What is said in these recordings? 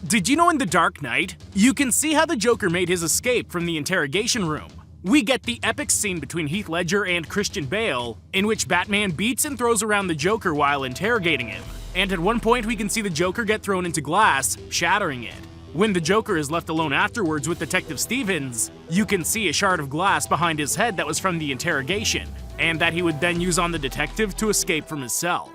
Did you know in The Dark Knight, you can see how the Joker made his escape from the interrogation room? We get the epic scene between Heath Ledger and Christian Bale, in which Batman beats and throws around the Joker while interrogating him. And at one point we can see the Joker get thrown into glass, shattering it. When the Joker is left alone afterwards with Detective Stevens, you can see a shard of glass behind his head that was from the interrogation, and that he would then use on the detective to escape from his cell.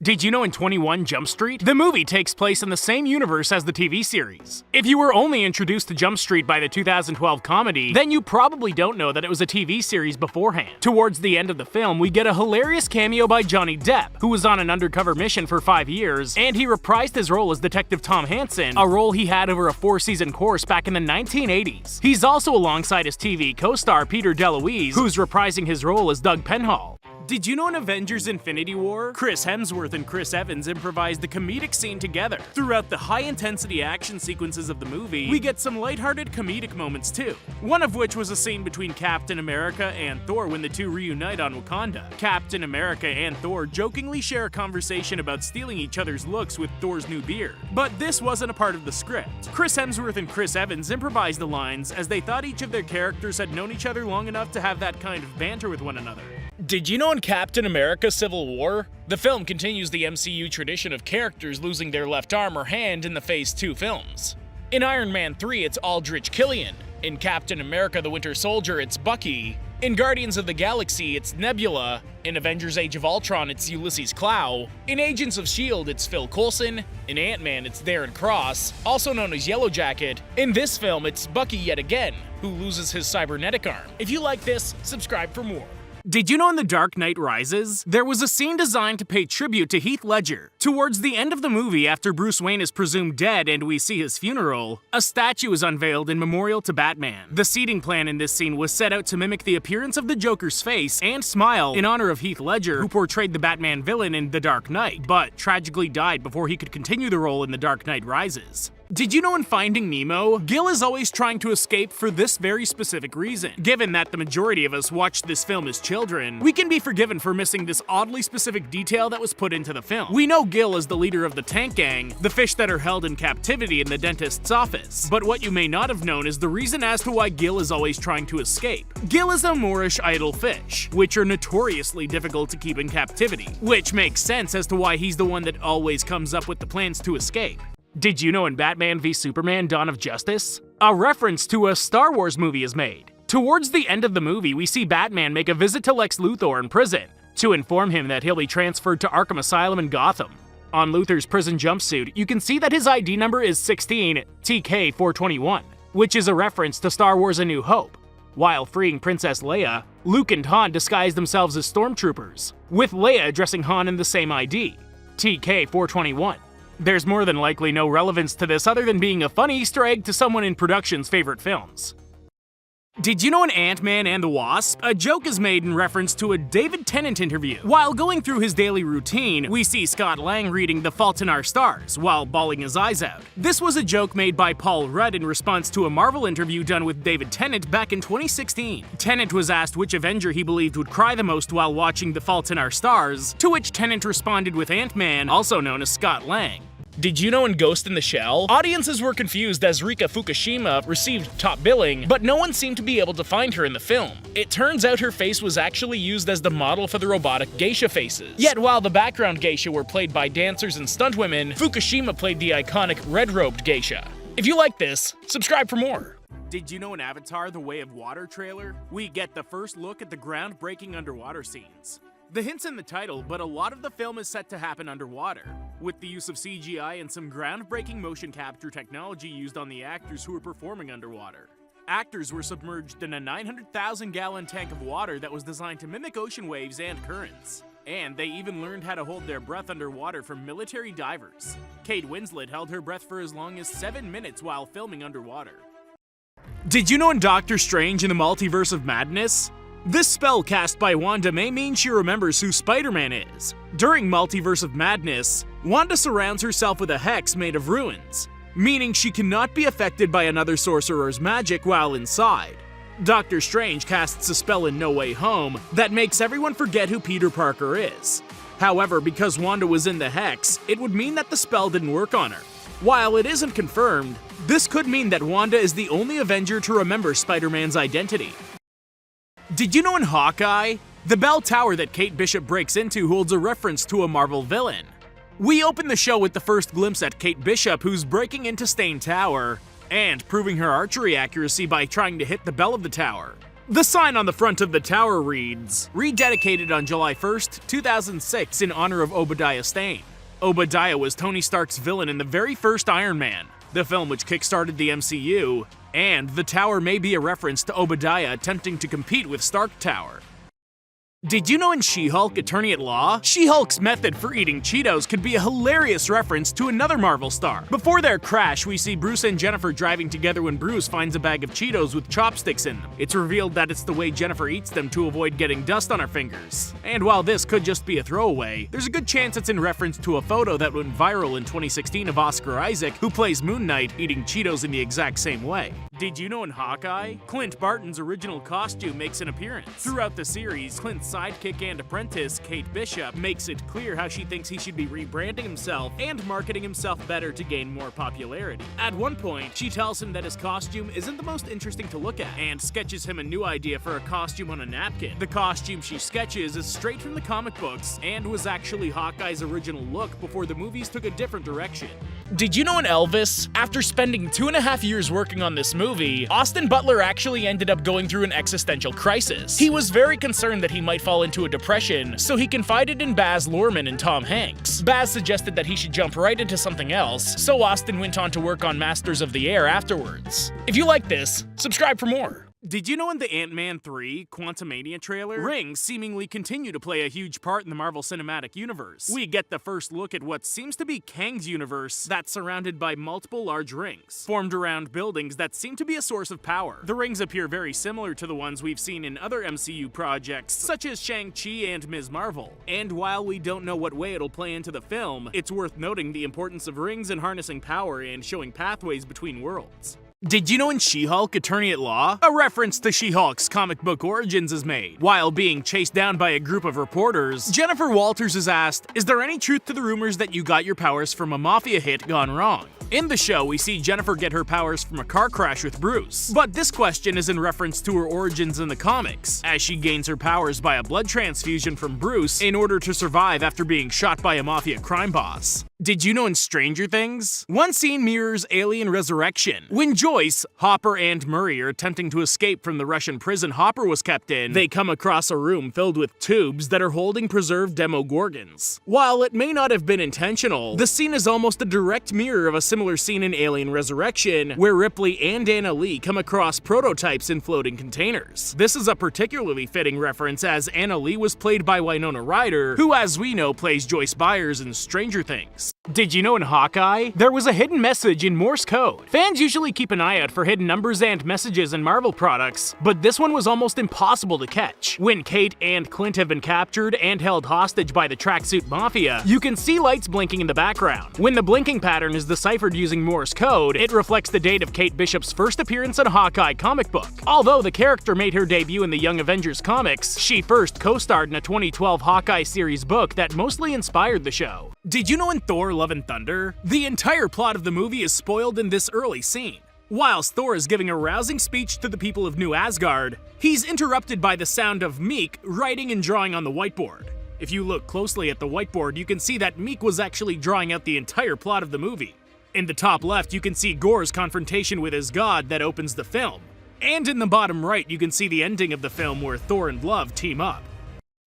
Did you know in 21 Jump Street, the movie takes place in the same universe as the TV series? If you were only introduced to Jump Street by the 2012 comedy, then you probably don't know that it was a TV series beforehand. Towards the end of the film, we get a hilarious cameo by Johnny Depp, who was on an undercover mission for 5 years, and he reprised his role as Detective Tom Hansen, a role he had over a 4-season course back in the 1980s. He's also alongside his TV co-star Peter DeLuise, who's reprising his role as Doug Penhall. Did you know in Avengers Infinity War, Chris Hemsworth and Chris Evans improvised the comedic scene together? Throughout the high-intensity action sequences of the movie, we get some lighthearted comedic moments too. One of which was a scene between Captain America and Thor when the two reunite on Wakanda. Captain America and Thor jokingly share a conversation about stealing each other's looks with Thor's new beard. But this wasn't a part of the script. Chris Hemsworth and Chris Evans improvised the lines as they thought each of their characters had known each other long enough to have that kind of banter with one another. Did you know in Captain America Civil War, the film continues the MCU tradition of characters losing their left arm or hand in the Phase 2 films? In Iron Man 3, it's Aldrich Killian. In Captain America the Winter Soldier, it's Bucky. In Guardians of the Galaxy, it's Nebula. In Avengers Age of Ultron, it's Ulysses Klaue. In Agents of S.H.I.E.L.D., it's Phil Coulson. In Ant-Man, it's Darren Cross, also known as Yellow Jacket. In this film, it's Bucky yet again, who loses his cybernetic arm. If you like this, subscribe for more. Did you know in The Dark Knight Rises, there was a scene designed to pay tribute to Heath Ledger? Towards the end of the movie, after Bruce Wayne is presumed dead and we see his funeral, a statue is unveiled in memorial to Batman. The seating plan in this scene was set out to mimic the appearance of the Joker's face and smile in honor of Heath Ledger, who portrayed the Batman villain in The Dark Knight, but tragically died before he could continue the role in The Dark Knight Rises. Did you know in Finding Nemo, Gil is always trying to escape for this very specific reason? Given that the majority of us watched this film as children, we can be forgiven for missing this oddly specific detail that was put into the film. We know Gil is the leader of the Tank Gang, the fish that are held in captivity in the dentist's office. But what you may not have known is the reason as to why Gil is always trying to escape. Gil is a Moorish idol fish, which are notoriously difficult to keep in captivity, which makes sense as to why he's the one that always comes up with the plans to escape. Did you know in Batman v Superman: Dawn of Justice, a reference to a Star Wars movie is made? Towards the end of the movie, we see Batman make a visit to Lex Luthor in prison to inform him that he'll be transferred to Arkham Asylum in Gotham. On Luthor's prison jumpsuit, you can see that his ID number is 16 TK421, which is a reference to Star Wars: A New Hope. While freeing Princess Leia, Luke and Han disguise themselves as stormtroopers, with Leia addressing Han in the same ID, TK421. There's more than likely no relevance to this other than being a fun Easter egg to someone in production's favorite films. Did you know in Ant-Man and the Wasp, a joke is made in reference to a David Tennant interview? While going through his daily routine, we see Scott Lang reading The Fault in Our Stars while bawling his eyes out. This was a joke made by Paul Rudd in response to a Marvel interview done with David Tennant back in 2016. Tennant was asked which Avenger he believed would cry the most while watching The Fault in Our Stars, to which Tennant responded with Ant-Man, also known as Scott Lang. Did you know in Ghost in the Shell, audiences were confused as Rika Fukushima received top billing, but no one seemed to be able to find her in the film. It turns out her face was actually used as the model for the robotic geisha faces. Yet while the background geisha were played by dancers and stuntwomen, Fukushima played the iconic red-robed geisha. If you like this, subscribe for more. Did you know in Avatar: The Way of Water trailer, we get the first look at the groundbreaking underwater scenes? The hint's in the title, but a lot of the film is set to happen underwater, with the use of CGI and some groundbreaking motion capture technology used on the actors who were performing underwater. Actors were submerged in a 900,000-gallon tank of water that was designed to mimic ocean waves and currents. And they even learned how to hold their breath underwater from military divers. Kate Winslet held her breath for as long as 7 minutes while filming underwater. Did you know in Doctor Strange in the Multiverse of Madness, this spell cast by Wanda may mean she remembers who Spider-Man is? During Multiverse of Madness, Wanda surrounds herself with a hex made of ruins, meaning she cannot be affected by another sorcerer's magic while inside. Doctor Strange casts a spell in No Way Home that makes everyone forget who Peter Parker is. However, because Wanda was in the hex, it would mean that the spell didn't work on her. While it isn't confirmed, this could mean that Wanda is the only Avenger to remember Spider-Man's identity. Did you know in Hawkeye, the bell tower that Kate Bishop breaks into holds a reference to a Marvel villain? We open the show with the first glimpse at Kate Bishop, who's breaking into Stain Tower and proving her archery accuracy by trying to hit the bell of the tower. The sign on the front of the tower reads, "Rededicated on July 1st, 2006 in honor of Obadiah Stane." Obadiah was Tony Stark's villain in the very first Iron Man, the film which kickstarted the MCU, and the tower may be a reference to Obadiah attempting to compete with Stark Tower. Did you know in She-Hulk Attorney at Law, She-Hulk's method for eating Cheetos could be a hilarious reference to another Marvel star? Before their crash, we see Bruce and Jennifer driving together when Bruce finds a bag of Cheetos with chopsticks in them. It's revealed that it's the way Jennifer eats them to avoid getting dust on her fingers. And while this could just be a throwaway, there's a good chance it's in reference to a photo that went viral in 2016 of Oscar Isaac, who plays Moon Knight, eating Cheetos in the exact same way. Did you know in Hawkeye, Clint Barton's original costume makes an appearance? Throughout the series, Clint's sidekick and apprentice, Kate Bishop, makes it clear how she thinks he should be rebranding himself and marketing himself better to gain more popularity. At one point, she tells him that his costume isn't the most interesting to look at, and sketches him a new idea for a costume on a napkin. The costume she sketches is straight from the comic books, and was actually Hawkeye's original look before the movies took a different direction. Did you know in Elvis, after spending 2.5 years working on this movie, Austin Butler actually ended up going through an existential crisis? He was very concerned that he might fall into a depression, so he confided in Baz Luhrmann and Tom Hanks. Baz suggested that he should jump right into something else, so Austin went on to work on Masters of the Air afterwards. If you like this, subscribe for more. Did you know in the Ant-Man 3 Quantumania trailer, rings seemingly continue to play a huge part in the Marvel Cinematic Universe? We get the first look at what seems to be Kang's universe that's surrounded by multiple large rings, formed around buildings that seem to be a source of power. The rings appear very similar to the ones we've seen in other MCU projects, such as Shang-Chi and Ms. Marvel. And while we don't know what way it'll play into the film, it's worth noting the importance of rings in harnessing power and showing pathways between worlds. Did you know in She-Hulk Attorney at Law, a reference to She-Hulk's comic book origins is made? While being chased down by a group of reporters, Jennifer Walters is asked, "Is there any truth to the rumors that you got your powers from a mafia hit gone wrong?" In the show, we see Jennifer get her powers from a car crash with Bruce. But this question is in reference to her origins in the comics, as she gains her powers by a blood transfusion from Bruce in order to survive after being shot by a mafia crime boss. Did you know in Stranger Things? One scene mirrors Alien Resurrection. When Joyce, Hopper, and Murray are attempting to escape from the Russian prison Hopper was kept in, they come across a room filled with tubes that are holding preserved Demogorgons. While it may not have been intentional, the scene is almost a direct mirror of a similar scene in Alien Resurrection, where Ripley and Anna Lee come across prototypes in floating containers. This is a particularly fitting reference, as Anna Lee was played by Winona Ryder, who, as we know, plays Joyce Byers in Stranger Things. Did you know in Hawkeye, there was a hidden message in Morse code? Fans usually keep an eye out for hidden numbers and messages in Marvel products, but this one was almost impossible to catch. When Kate and Clint have been captured and held hostage by the Tracksuit Mafia, you can see lights blinking in the background. When the blinking pattern is deciphered using Morse code, it reflects the date of Kate Bishop's first appearance in a Hawkeye comic book. Although the character made her debut in the Young Avengers comics, she first co-starred in a 2012 Hawkeye series book that mostly inspired the show. Did you know in Thor: Love and Thunder, the entire plot of the movie is spoiled in this early scene? Whilst Thor is giving a rousing speech to the people of New Asgard, he's interrupted by the sound of Meek writing and drawing on the whiteboard. If you look closely at the whiteboard, you can see that Meek was actually drawing out the entire plot of the movie. In the top left, you can see Gorr's confrontation with his god that opens the film. And in the bottom right, you can see the ending of the film where Thor and Love team up.